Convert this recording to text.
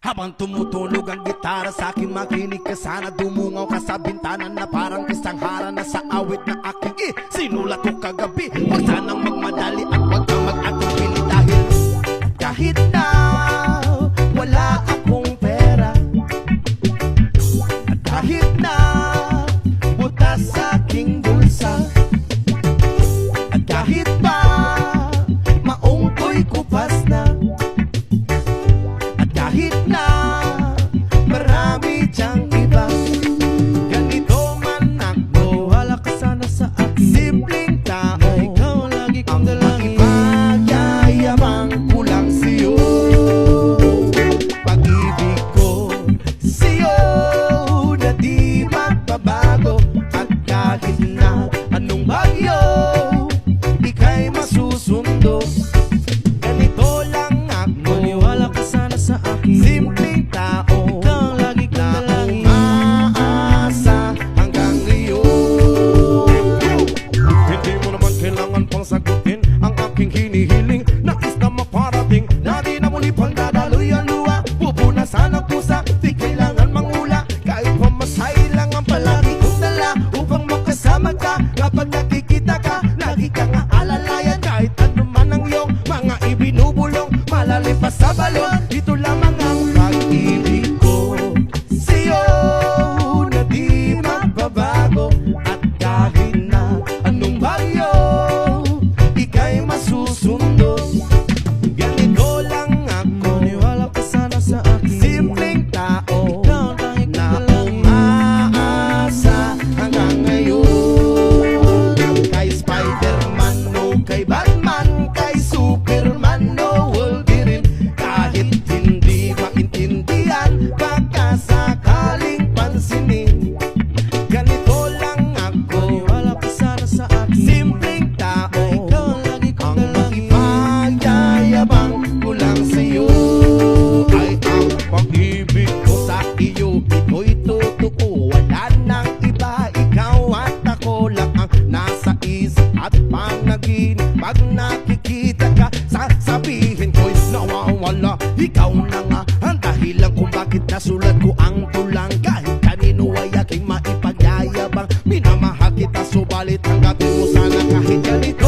Habang tumutunog ang gitara sa akin, makinig ka sana. Dumungaw ka sa bintana na parang isang hara na sa awit na aking sinulat ko kagabi. Huwag sanang magmadali at huwag kang mag-atubili dahil kahit na wala akong pera, at kahit na butas sa aking bulsa, at kahit pa maong ko'y kupas na, at kahit na marami diyang iba, ganito man ako, wala ka sana sa akin. Simpleng tao, ikaw lagi kong dalangin. Magyayabang ko lang sa'yo, pag-ibig ko sa'yo na di magbabago. At kahit na anong bagyo, ika'y masusundo. Ganito lang ako, maniwala ka sana sa akin. Simpleng tao, ikaw ang lagi kong dalangin. Umaasa hanggang ngayon. Hindi mo naman kailangan pang sagutin ang aking hinihiling. Nais na maparating na di na muli pang dadaloy ang luha. Pupunasan ang pusa, di kailangan mangula. Kahit pamasahe lang ang palagi kong dala upang makasama ka. Kapag nakikita ka, lagi kang aalalayan. Kahit ano man ang iyong mga ibinubulong, malalim pa sa balon, ito lamang ang pag-ibig ko sa'yo na di magbabago. At kahit na anong bagyo, ika'y masusundo. Ganito lang ako, maniwala ka sana sa akin. Simpleng tao, ikaw ang tanging na umaasa hanggang ngayon. Kay Spider-Man o kay Batman, kay Superman o Wolverine, kahit hindi maintindihan, baka sakaling pansinin. Ganito lang ako, maniwala ka sana sa akin. Simpleng tao, ikaw ang lagi kong dalangin. Magyayabang ko lang sa'yo ay ang pag-ibig ko sa iyo. Ito'y totoo, wala nang iba. Ikaw at ako lang ang nasa isip at panaginip. Pag nakikita ka, sasabihin ko'y nawawala. Ikaw na nga ang dahilan kung bakit nasulat ko ang tulang. Kahit kanino ay aking maipagyayabang, minamahal kita, subalit tanggapin mo sana kahit ganito